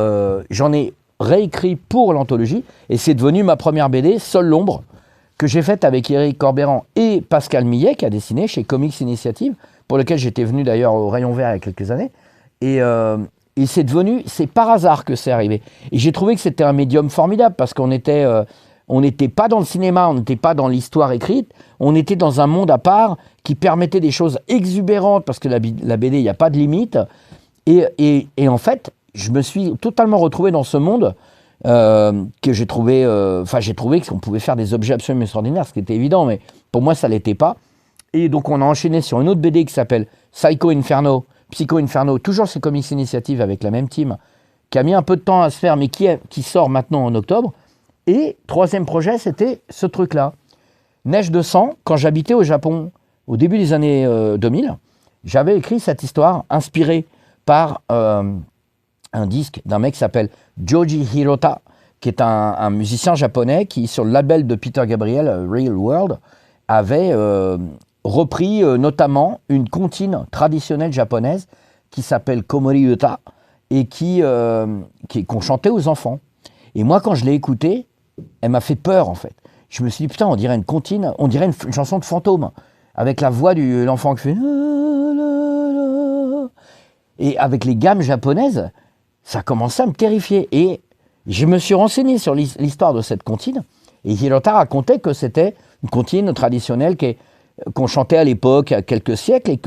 j'en ai réécrit pour l'anthologie, et c'est devenu ma première BD, Seule l'ombre, que j'ai faite avec Éric Corbeyran et Pascal Millet, qui a dessiné chez Comics Initiative, pour lequel j'étais venu d'ailleurs au Rayon Vert il y a quelques années. Et Et c'est par hasard que c'est arrivé. Et j'ai trouvé que c'était un médium formidable parce qu'on était, on n'était pas dans le cinéma, on n'était pas dans l'histoire écrite, on était dans un monde à part qui permettait des choses exubérantes parce que la BD, il n'y a pas de limite. Et en fait, je me suis totalement retrouvé dans ce monde que j'ai trouvé, j'ai trouvé qu'on pouvait faire des objets absolument extraordinaires, ce qui était évident, mais pour moi, ça ne l'était pas. Et donc, on a enchaîné sur une autre BD qui s'appelle Psycho Inferno, toujours ces comics initiatives avec la même team, qui a mis un peu de temps à se faire, mais qui sort maintenant en octobre. Et troisième projet, c'était ce truc-là. Neige de sang, quand j'habitais au Japon, au début des années 2000, j'avais écrit cette histoire inspirée par un disque d'un mec qui s'appelle Joji Hirota, qui est un musicien japonais qui, sur le label de Peter Gabriel, Real World, avait repris notamment une comptine traditionnelle japonaise qui s'appelle Komori Uta et qu'on chantait aux enfants. Et moi, quand je l'ai écoutée, elle m'a fait peur, en fait. Je me suis dit, putain, on dirait une comptine, on dirait une chanson de fantôme, avec la voix de l'enfant qui fait... Et avec les gammes japonaises, ça commençait à me terrifier. Et je me suis renseigné sur l'histoire de cette comptine, et Hirota racontait que c'était une comptine traditionnelle qu'on chantait à l'époque, il y a quelques siècles, et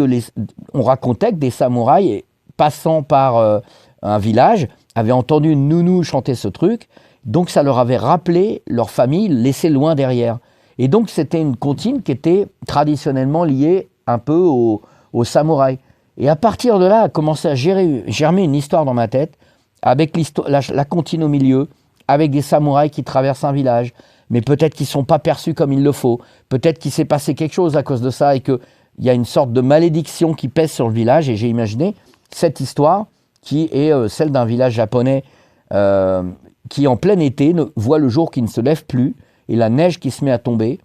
on racontait que des samouraïs, passant par un village, avaient entendu une nounou chanter ce truc, donc ça leur avait rappelé leur famille laissée loin derrière. Et donc c'était une comptine qui était traditionnellement liée un peu aux samouraïs. Et à partir de là, a commencé à germer une histoire dans ma tête, avec la comptine au milieu, avec des samouraïs qui traversent un village, mais peut-être qu'ils ne sont pas perçus comme il le faut, peut-être qu'il s'est passé quelque chose à cause de ça, et qu'il y a une sorte de malédiction qui pèse sur le village, et j'ai imaginé cette histoire, qui est celle d'un village japonais qui, en plein été, voit le jour qui ne se lève plus, et la neige qui se met à tomber,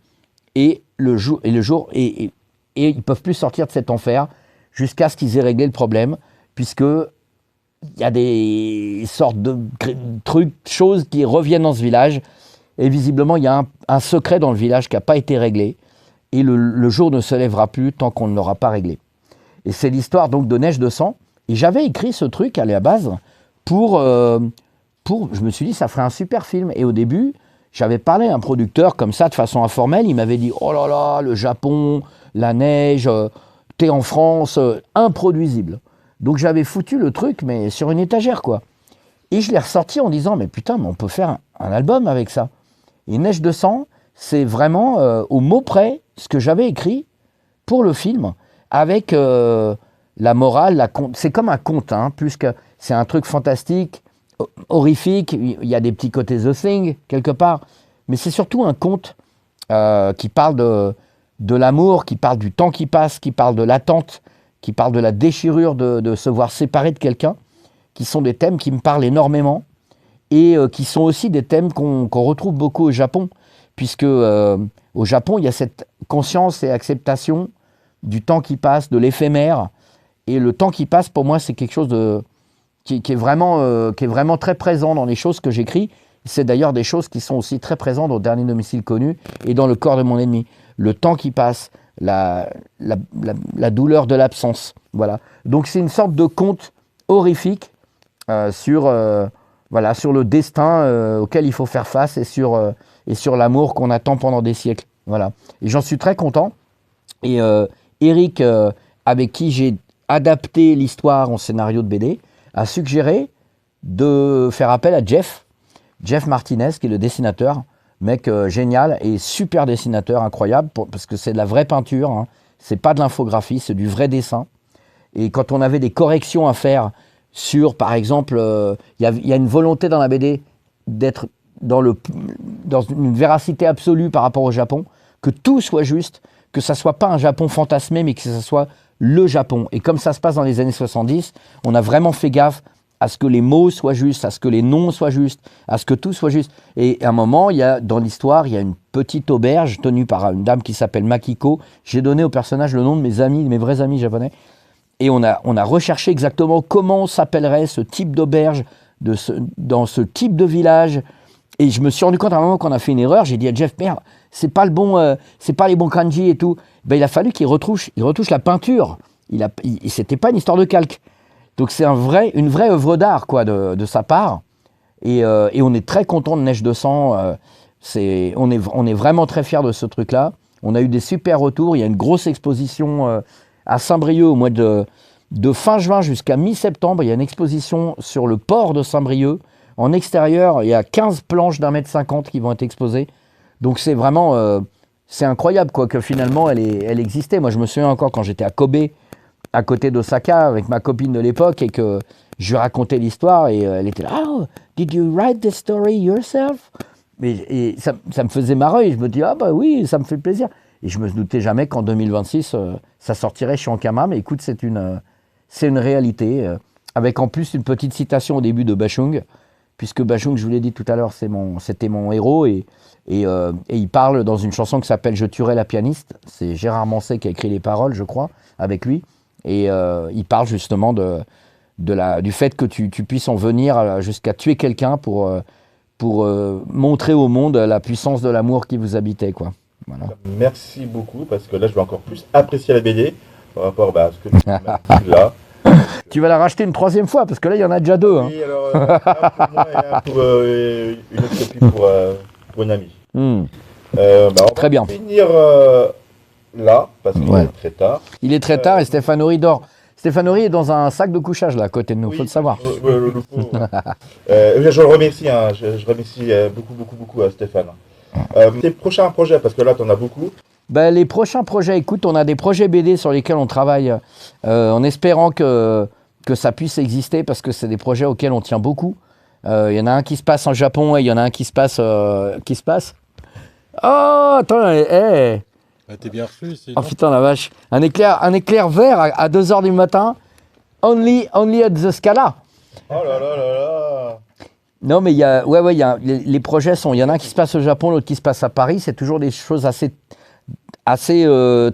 et ils ne peuvent plus sortir de cet enfer, jusqu'à ce qu'ils aient réglé le problème, puisque il y a des sortes de trucs, choses qui reviennent dans ce village, et visiblement il y a un secret dans le village qui n'a pas été réglé, et le jour ne se lèvera plus tant qu'on ne l'aura pas réglé. Et c'est l'histoire donc de Neige de sang, et j'avais écrit ce truc à la base pour je me suis dit ça ferait un super film, et au début j'avais parlé à un producteur comme ça de façon informelle, il m'avait dit oh là là, le Japon, la neige, t'es en France, improduisible. Donc j'avais foutu le truc, mais sur une étagère, quoi. Et je l'ai ressorti en disant, mais putain, mais on peut faire un album avec ça. Et Neige de sang, c'est vraiment au mot près ce que j'avais écrit pour le film, avec la morale, c'est comme un conte, hein, plus que c'est un truc fantastique, horrifique, il y a des petits côtés The Thing, quelque part, mais c'est surtout un conte qui parle de l'amour, qui parle du temps qui passe, qui parle de l'attente, qui parle de la déchirure de se voir séparé de quelqu'un, qui sont des thèmes qui me parlent énormément, et qui sont aussi des thèmes qu'on retrouve beaucoup au Japon, puisque au Japon, il y a cette conscience et acceptation du temps qui passe, de l'éphémère, et le temps qui passe, pour moi, c'est quelque chose qui est vraiment très présent dans les choses que j'écris. C'est d'ailleurs des choses qui sont aussi très présentes au Dernier domicile connu et dans Le corps de mon ennemi. Le temps qui passe, la douleur de l'absence. Voilà. Donc c'est une sorte de conte horrifique sur le destin auquel il faut faire face et sur l'amour qu'on attend pendant des siècles. Voilà. Et j'en suis très content. Et Eric, avec qui j'ai adapté l'histoire en scénario de BD, a suggéré de faire appel à Jeff Martinez, qui est le dessinateur, mec génial et super dessinateur, incroyable, parce que c'est de la vraie peinture, hein. C'est pas de l'infographie, c'est du vrai dessin. Et quand on avait des corrections à faire sur, par exemple, il y a une volonté dans la BD d'être dans une véracité absolue par rapport au Japon, que tout soit juste, que ça soit pas un Japon fantasmé, mais que ça soit le Japon. Et comme ça se passe dans les années 70, on a vraiment fait gaffe à ce que les mots soient justes, à ce que les noms soient justes, à ce que tout soit juste. Et à un moment, dans l'histoire, il y a une petite auberge tenue par une dame qui s'appelle Makiko. J'ai donné au personnage le nom de mes vrais amis japonais. Et on a recherché exactement comment s'appellerait ce type d'auberge dans ce type de village. Et je me suis rendu compte à un moment qu'on a fait une erreur. J'ai dit à Jeff, merde, c'est pas les bons kanji et tout. Ben, il a fallu qu'il retouche la peinture. C'était pas une histoire de calque. Donc c'est une vraie œuvre d'art quoi, de sa part. Et on est très content de Neige de sang. On est vraiment très fiers de ce truc-là. On a eu des super retours. Il y a une grosse exposition à Saint-Brieuc au mois de fin juin jusqu'à mi-septembre. Il y a une exposition sur le port de Saint-Brieuc. En extérieur, il y a 15 planches d'1,50 m qui vont être exposées. Donc c'est vraiment... c'est incroyable quoi, que finalement elle existait. Moi je me souviens encore quand j'étais à Kobe, à côté d'Osaka, avec ma copine de l'époque, et que je lui racontais l'histoire, et elle était là, « Oh, did you write the story yourself ?» Et ça me faisait marrer, et je me dis, ah bah oui, ça me fait plaisir. Et je me doutais jamais qu'en 2026, ça sortirait chez Ankama, mais écoute, c'est une réalité, avec en plus une petite citation au début de Bachung, puisque Bachung, je vous l'ai dit tout à l'heure, c'était mon héros, et il parle dans une chanson qui s'appelle « Je tuerai la pianiste ». C'est Gérard Manset qui a écrit les paroles, je crois, avec lui. Et il parle justement du fait que tu puisses en venir jusqu'à tuer quelqu'un pour montrer au monde la puissance de l'amour qui vous habitait, quoi. Voilà. Merci beaucoup, parce que là, je vais encore plus apprécier la BD par rapport à ce que tu m'as dit là. Tu vas la racheter une 3e fois, parce que là, il y en a déjà 2. Hein. Oui, alors, un pour moi et un pour une autre copie pour une amie. On Très va bien. finir là, parce qu'il est très tard. Il est très tard et Stéphane Horry dort. Stéphane Horry est dans un sac de couchage, là, à côté de nous, il faut le savoir. Je le remercie, hein, je remercie beaucoup à Stéphane. Tes prochains projets, parce que là, tu en as beaucoup. Ben, les prochains projets, écoute, on a des projets BD sur lesquels on travaille en espérant que ça puisse exister, parce que c'est des projets auxquels on tient beaucoup. Il y en a un qui se passe en Japon et il y en a un qui se passe... Oh, attends, T'es bien reçu ici. Oh putain la vache. Un éclair vert à 2h du matin. Only at the Scala. Oh là là là là. Non mais il y a, les projets sont, il y en a un qui se passe au Japon, l'autre qui se passe à Paris. C'est toujours des choses assez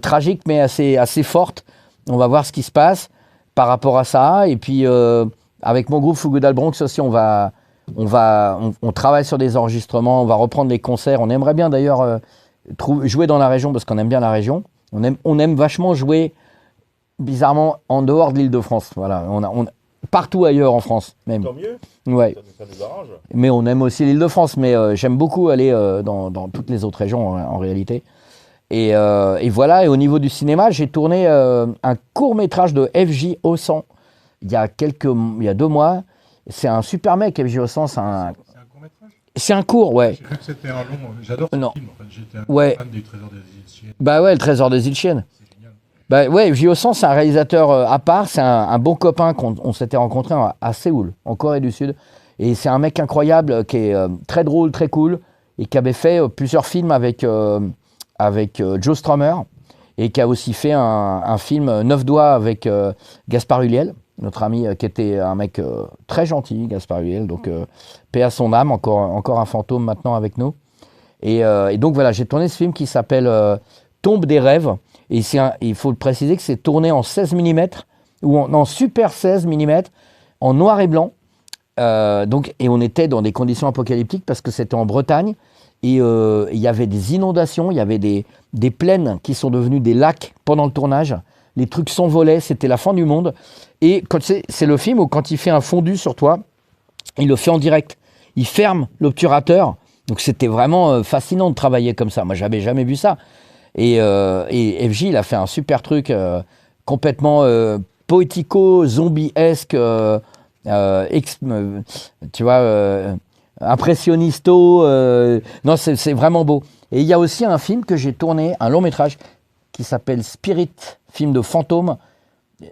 tragiques mais assez fortes. On va voir ce qui se passe par rapport à ça. Et puis avec mon groupe Fugudal Bronx aussi, on travaille sur des enregistrements, on va reprendre les concerts. On aimerait bien d'ailleurs jouer dans la région parce qu'on aime bien la région. On aime vachement jouer, bizarrement, en dehors de l'Île-de-France. Voilà, partout ailleurs en France même. Tant mieux. Ouais. Ça nous arrange. Mais on aime aussi l'Île-de-France. Mais j'aime beaucoup aller dans toutes les autres régions en réalité. Et voilà. Et au niveau du cinéma, j'ai tourné un court métrage de FJ Ossan il y a 2 mois. C'est un super mec, FJ Ossan. C'est un court-métrage ? C'est un court, ouais. J'ai cru que c'était un long. J'adore ce film. En fait. J'étais un fan du Trésor des îles Chiennes. Bah ouais, le Trésor des îles Chiennes. C'est génial. Bah ouais, FJ Ossan, c'est un réalisateur à part. C'est un bon copain qu'on s'était rencontré à Séoul, en Corée du Sud. Et c'est un mec incroyable qui est très drôle, très cool. Et qui avait fait plusieurs films avec Joe Strummer. Et qui a aussi fait un film 9 doigts avec Gaspard Ulliel, notre ami qui était un mec très gentil, Gaspard Ulliel. Donc, paix à son âme, encore un fantôme maintenant avec nous. Et donc voilà, j'ai tourné ce film qui s'appelle Tombe des rêves. Et il faut le préciser que c'est tourné en 16 mm, ou en super 16 mm, en noir et blanc. Et on était dans des conditions apocalyptiques parce que c'était en Bretagne. Et il y avait des inondations, il y avait des plaines qui sont devenues des lacs pendant le tournage. Les trucs s'envolaient, c'était la fin du monde. Et c'est le film où quand il fait un fondu sur toi, il le fait en direct. Il ferme l'obturateur. Donc c'était vraiment fascinant de travailler comme ça. Moi, j'avais jamais vu ça. Et FJ, il a fait un super truc complètement poético-zombie-esque, tu vois, impressionnisto. Non, c'est vraiment beau. Et il y a aussi un film que j'ai tourné, un long métrage, qui s'appelle Spirit, film de fantôme.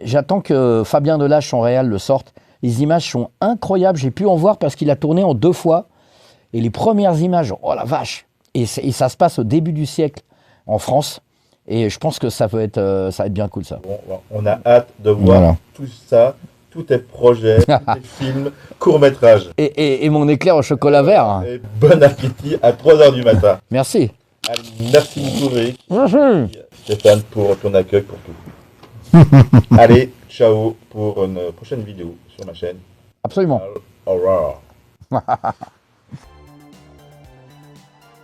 J'attends que Fabien Delage, son réal, le sorte. Les images sont incroyables. J'ai pu en voir parce qu'il a tourné en 2 fois. Et les premières images, oh la vache! Et ça se passe au début du siècle en France. Et je pense que ça va être bien cool, ça. Bon, on a hâte de voir tout ça, tous tes projets, tous tes films, courts-métrages. Et mon éclair au chocolat vert. Et bon appétit à 3h du matin. Merci. Allez, merci beaucoup, Rick. Merci. Stéphane, pour ton accueil, pour tout. Allez, ciao pour une prochaine vidéo sur ma chaîne. Absolument. Au revoir.